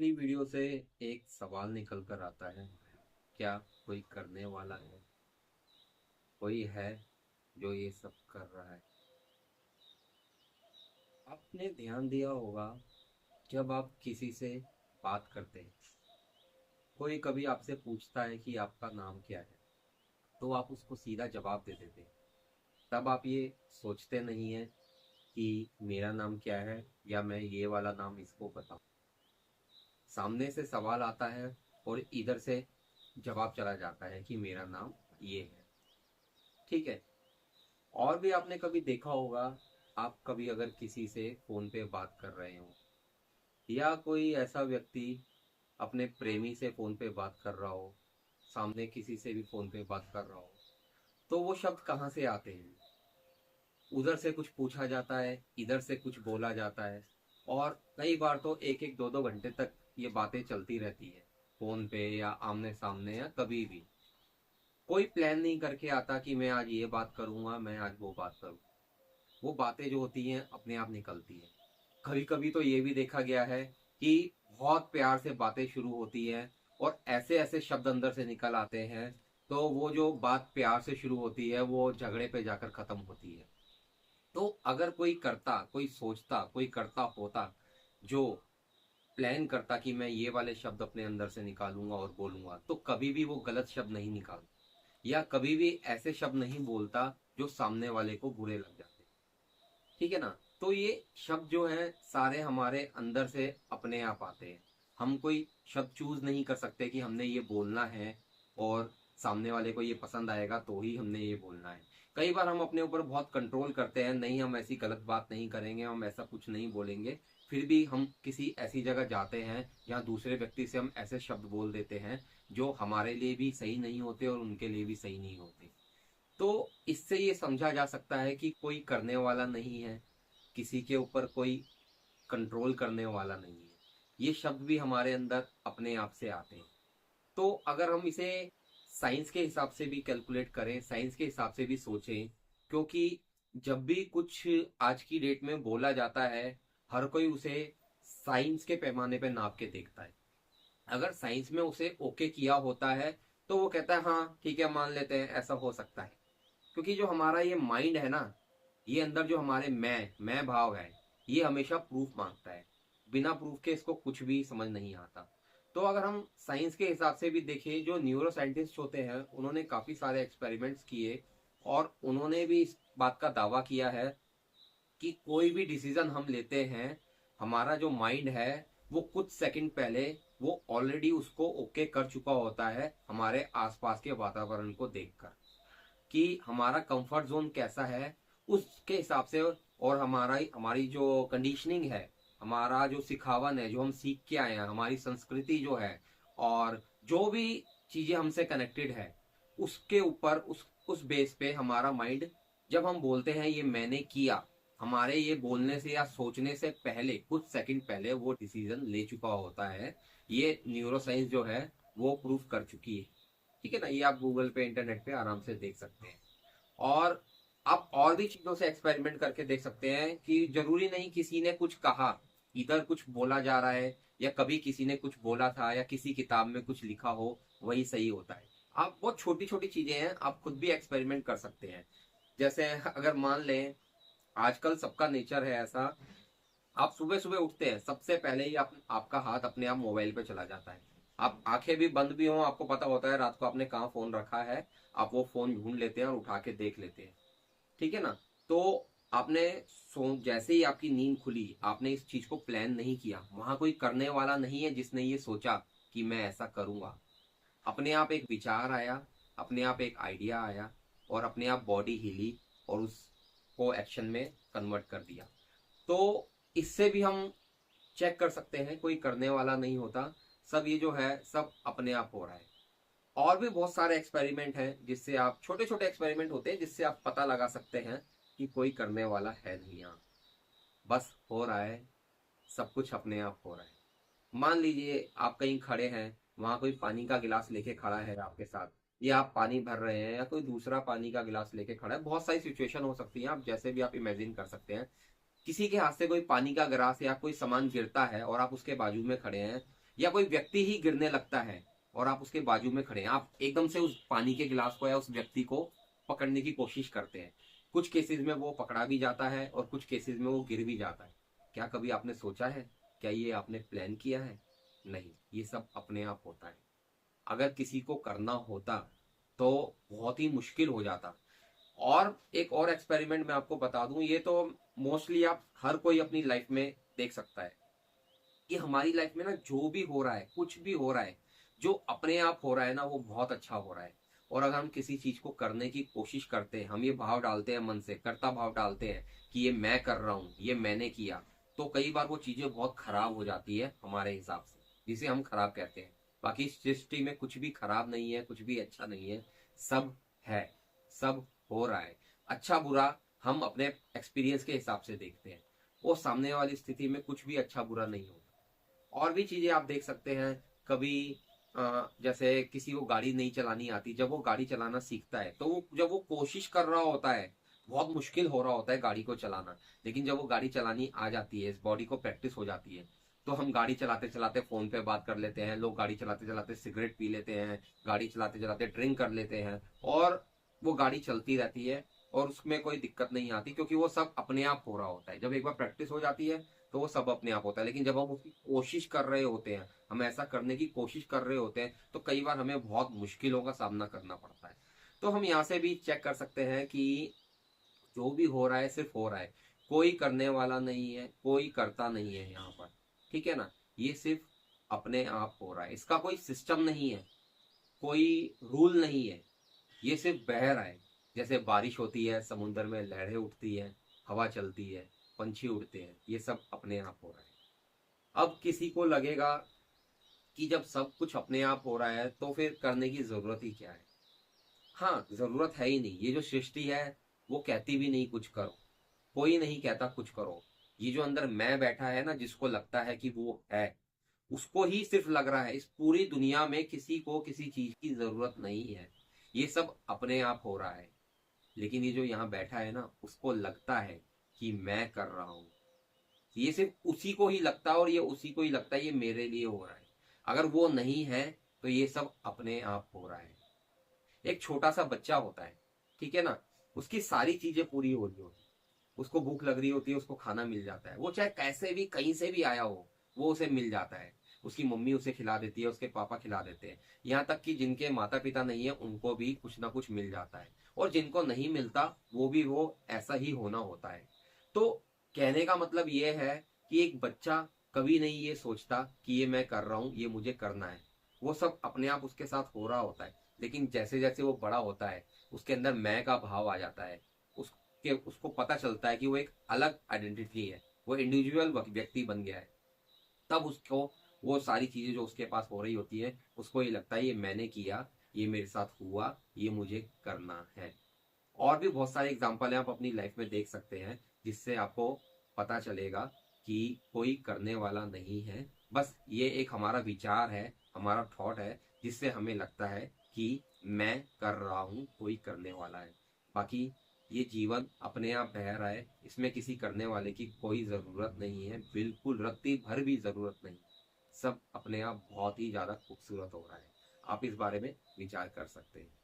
पिछली वीडियो से एक सवाल निकल कर आता है। क्या कोई करने वाला है? कोई है जो ये सब कर रहा है? आपने ध्यान दिया होगा, जब आप किसी से बात करते हैं, कोई कभी आपसे पूछता है कि आपका नाम क्या है, तो आप उसको सीधा जवाब दे देते हैं। तब आप ये सोचते नहीं है कि मेरा नाम क्या है या मैं ये वाला नाम इसको बताऊं। सामने से सवाल आता है और इधर से जवाब चला जाता है कि मेरा नाम ये है। ठीक है। और भी आपने कभी देखा होगा, आप कभी अगर किसी से फोन पे बात कर रहे हो या कोई ऐसा व्यक्ति अपने प्रेमी से फोन पे बात कर रहा हो, सामने किसी से भी फोन पे बात कर रहा हो, तो वो शब्द कहाँ से आते हैं? उधर से कुछ पूछा जाता है, इधर से कुछ बोला जाता है, और कई बार तो एक एक दो दो घंटे तक ये बातें चलती रहती है, फोन पे या आमने सामने या कभी भी। कोई प्लान नहीं करके आता कि मैं आज ये बात करूंगा, मैं आज वो बात करूँ। वो बातें जो होती हैं अपने आप निकलती है। कभी कभी तो ये भी देखा गया है कि बहुत प्यार से बातें शुरू होती हैं और ऐसे ऐसे शब्द अंदर से निकल आते हैं, तो वो जो बात प्यार से शुरू होती है वो झगड़े पे जाकर खत्म होती है। तो अगर कोई करता, कोई सोचता, कोई करता होता जो प्लान करता कि मैं ये वाले शब्द अपने अंदर से निकालूंगा और बोलूंगा, तो कभी भी वो गलत शब्द नहीं निकाल, या कभी भी ऐसे शब्द नहीं बोलता जो सामने वाले को बुरे लग जाते। ठीक है ना। तो ये शब्द जो है सारे हमारे अंदर से अपने आप आते हैं। हम कोई शब्द चूज नहीं कर सकते कि हमने ये बोलना है और सामने वाले को ये पसंद आएगा तो ही हमने ये बोलना है। कई बार हम अपने ऊपर बहुत कंट्रोल करते हैं, नहीं हम ऐसी गलत बात नहीं करेंगे, हम ऐसा कुछ नहीं बोलेंगे। फिर भी हम किसी ऐसी जगह जाते हैं जहाँ दूसरे व्यक्ति से हम ऐसे शब्द बोल देते हैं जो हमारे लिए भी सही नहीं होते और उनके लिए भी सही नहीं होते। तो इससे ये समझा जा सकता है कि कोई करने वाला नहीं है, किसी के ऊपर कोई कंट्रोल करने वाला नहीं है। ये शब्द भी हमारे अंदर अपने आप से आते हैं। तो अगर हम इसे साइंस के हिसाब से भी कैलकुलेट करें, साइंस के हिसाब से भी सोचें, क्योंकि जब भी कुछ आज की डेट में बोला जाता है, हर कोई उसे साइंस के पैमाने पे नाप के देखता है। अगर साइंस में उसे ओके किया होता है तो वो कहता है हाँ ठीक है, मान लेते हैं ऐसा हो सकता है। क्योंकि जो हमारा ये माइंड है ना, ये अंदर जो हमारे मैं भाव है, ये हमेशा प्रूफ मांगता है। बिना प्रूफ के इसको कुछ भी समझ नहीं आता। तो अगर हम साइंस के हिसाब से भी देखें, जो न्यूरो साइंटिस्ट होते हैं उन्होंने काफी सारे एक्सपेरिमेंट्स किए और उन्होंने भी इस बात का दावा किया है कि कोई भी डिसीजन हम लेते हैं, हमारा जो माइंड है वो कुछ सेकंड पहले वो ऑलरेडी उसको ओके कर चुका होता है हमारे आसपास के वातावरण को देखकर, कि हमारा कंफर्ट जोन कैसा है उसके हिसाब से। और हमारा हमारी जो कंडीशनिंग है, हमारा जो सिखावन है, जो हम सीख के आए हैं, हमारी संस्कृति जो है, और जो भी चीजें हमसे कनेक्टेड है, उसके ऊपर उस बेस पे हमारा माइंड, जब हम बोलते हैं ये मैंने किया, हमारे ये बोलने से या सोचने से पहले कुछ सेकंड पहले वो डिसीजन ले चुका होता है। ये न्यूरो साइंस जो है वो प्रूफ कर चुकी है। ठीक है ना। ये आप गूगल पे, इंटरनेट पे आराम से देख सकते हैं। और आप और भी चीजों से एक्सपेरिमेंट करके देख सकते हैं कि जरूरी नहीं किसी ने कुछ कहा, इधर कुछ बोला जा रहा है, या कभी किसी ने कुछ बोला था या किसी किताब में कुछ लिखा हो वही सही होता है। आप बहुत छोटी छोटी चीजें हैं, आप खुद भी एक्सपेरिमेंट कर सकते हैं। जैसे अगर मान लें, आजकल सबका नेचर है ऐसा, आप सुबह सुबह उठते हैं सबसे पहले ही आपका हाथ अपने आप मोबाइल पे चला जाता है। आप आंखें भी बंद भी हो, आपको पता होता है रात को आपने कहाँ फोन रखा है, आप वो फोन ढूंढ लेते हैं और उठा के देख लेते हैं। ठीक है ना। तो आपने जैसे ही आपकी नींद खुली, आपने इस चीज को प्लान नहीं किया, वहां कोई करने वाला नहीं है जिसने ये सोचा कि मैं ऐसा करूंगा। अपने आप एक विचार आया, अपने आप एक आइडिया आया, और अपने आप बॉडी हिली और उसको एक्शन में कन्वर्ट कर दिया। तो इससे भी हम चेक कर सकते हैं कोई करने वाला नहीं होता, सब ये जो है सब अपने आप हो रहा है। और भी बहुत सारे एक्सपेरिमेंट हैं जिससे आप, छोटे छोटे एक्सपेरिमेंट होते हैं जिससे आप पता लगा सकते हैं कि कोई करने वाला है नहीं यहाँ, बस हो रहा है, सब कुछ अपने आप हो रहा है। मान लीजिए आप कहीं खड़े हैं, वहां कोई पानी का गिलास लेके खड़ा है आपके साथ, या आप पानी भर रहे हैं, या कोई दूसरा पानी का गिलास लेके खड़ा है। बहुत सारी सिचुएशन हो सकती है, आप जैसे भी आप इमेजिन कर सकते हैं। किसी के हाथ से कोई पानी का गिलास या कोई सामान गिरता है और आप उसके बाजू में खड़े हैं, या कोई व्यक्ति ही गिरने लगता है और आप उसके बाजू में खड़े हैं, आप एकदम से उस पानी के गिलास को या उस व्यक्ति को पकड़ने की कोशिश करते हैं। कुछ केसेस में वो पकड़ा भी जाता है और कुछ केसेस में वो गिर भी जाता है। क्या कभी आपने सोचा है? क्या ये आपने प्लान किया है? नहीं, ये सब अपने आप होता है। अगर किसी को करना होता तो बहुत ही मुश्किल हो जाता। और एक और एक्सपेरिमेंट मैं आपको बता दूं, ये तो मोस्टली आप हर कोई अपनी लाइफ में देख सकता है कि हमारी लाइफ में ना जो भी हो रहा है, कुछ भी हो रहा है, जो अपने आप हो रहा है ना, वो बहुत अच्छा हो रहा है। और अगर हम किसी चीज को करने की कोशिश करते हैं, हम ये भाव डालते हैं मन से, कर्ता भाव डालते हैं कि ये मैं कर रहा हूं, ये मैंने किया, तो कई बार वो चीजें बहुत खराब हो जाती है हमारे हिसाब से, जिसे हम खराब कहते हैं। बाकी इस सृष्टि में कुछ भी खराब नहीं है, कुछ भी अच्छा नहीं है, सब है, सब हो रहा है। अच्छा बुरा हम अपने एक्सपीरियंस के हिसाब से देखते हैं। वो सामने वाली स्थिति में कुछ भी अच्छा बुरा नहीं होता। और भी चीजें आप देख सकते हैं। कभी जैसे किसी को गाड़ी नहीं चलानी आती, जब वो गाड़ी चलाना सीखता है तो वो जब वो कोशिश कर रहा होता है, बहुत मुश्किल हो रहा होता है गाड़ी को चलाना, लेकिन जब वो गाड़ी चलानी आ जाती है, इस बॉडी को प्रैक्टिस हो जाती है, तो हम गाड़ी चलाते चलाते फोन पे बात कर लेते हैं, लोग गाड़ी चलाते चलाते सिगरेट पी लेते हैं, गाड़ी चलाते चलाते ड्रिंक कर लेते हैं, और वो गाड़ी चलती रहती है और उसमें कोई दिक्कत नहीं आती, क्योंकि वो सब अपने आप हो रहा होता है। जब एक बार प्रैक्टिस हो जाती है तो वो सब अपने आप होता है। लेकिन जब हम उसकी कोशिश कर रहे होते हैं, हम ऐसा करने की कोशिश कर रहे होते हैं, तो कई बार हमें बहुत मुश्किलों का सामना करना पड़ता है। तो हम यहाँ से भी चेक कर सकते हैं कि जो भी हो रहा है सिर्फ हो रहा है, कोई करने वाला नहीं है, कोई करता नहीं है यहाँ पर। ठीक है ना? ये सिर्फ अपने आप हो रहा है, इसका कोई सिस्टम नहीं है, कोई रूल नहीं है, ये सिर्फ बह रहा है। जैसे बारिश होती है, समुद्र में लहरें उठती है, हवा चलती है, पंछी उड़ते हैं, ये सब अपने आप हो रहा है। अब किसी को लगेगा कि जब सब कुछ अपने आप हो रहा है तो फिर करने की जरूरत ही क्या है? हाँ, जरूरत है ही नहीं। ये जो सृष्टि है वो कहती भी नहीं कुछ करो, कोई नहीं कहता कुछ करो। ये जो अंदर मैं बैठा है ना, जिसको लगता है कि वो है, उसको ही सिर्फ लग रहा है। इस पूरी दुनिया में किसी को किसी चीज की जरूरत नहीं है, ये सब अपने आप हो रहा है। लेकिन ये जो यहाँ बैठा है ना, उसको लगता है कि मैं कर रहा हूं। ये सिर्फ उसी को ही लगता है, और ये उसी को ही लगता है ये मेरे लिए हो रहा है। अगर वो नहीं है तो ये सब अपने आप हो रहा है। एक छोटा सा बच्चा होता है, ठीक है ना, उसकी सारी चीजें पूरी हो रही होती, उसको भूख लग रही होती है, उसको खाना मिल जाता है, वो चाहे कैसे भी कहीं से भी आया हो, वो उसे मिल जाता है। उसकी मम्मी उसे खिला देती है, उसके पापा खिला देते हैं, यहाँ तक कि जिनके माता पिता नहीं है उनको भी कुछ ना कुछ मिल जाता है। और जिनको नहीं मिलता वो भी वो ऐसा ही होना होता है। तो कहने का मतलब ये है कि एक बच्चा कभी नहीं ये सोचता कि ये मैं कर रहा हूँ, ये मुझे करना है। वो सब अपने आप उसके साथ हो रहा होता है। लेकिन जैसे जैसे वो बड़ा होता है, उसके अंदर मैं का भाव आ जाता है, उसके उसको पता चलता है कि वो एक अलग आइडेंटिटी है, वो इंडिविजुअल व्यक्ति बन गया है। तब उसको वो सारी चीजें जो उसके पास हो रही होती है, उसको ये लगता है ये मैंने किया, ये मेरे साथ हुआ, ये मुझे करना है। और भी बहुत सारे एग्जाम्पल हैं, आप अपनी लाइफ में देख सकते हैं, जिससे आपको पता चलेगा कि कोई करने वाला नहीं है। बस ये एक हमारा विचार है, हमारा थॉट है, जिससे हमें लगता है कि मैं कर रहा हूँ, कोई करने वाला है। बाकी ये जीवन अपने आप बह रहा है, इसमें किसी करने वाले की कोई जरूरत नहीं है, बिल्कुल रत्ती भर भी जरूरत नहीं। सब अपने आप बहुत ही ज्यादा खूबसूरत हो रहा है। आप इस बारे में विचार कर सकते हैं।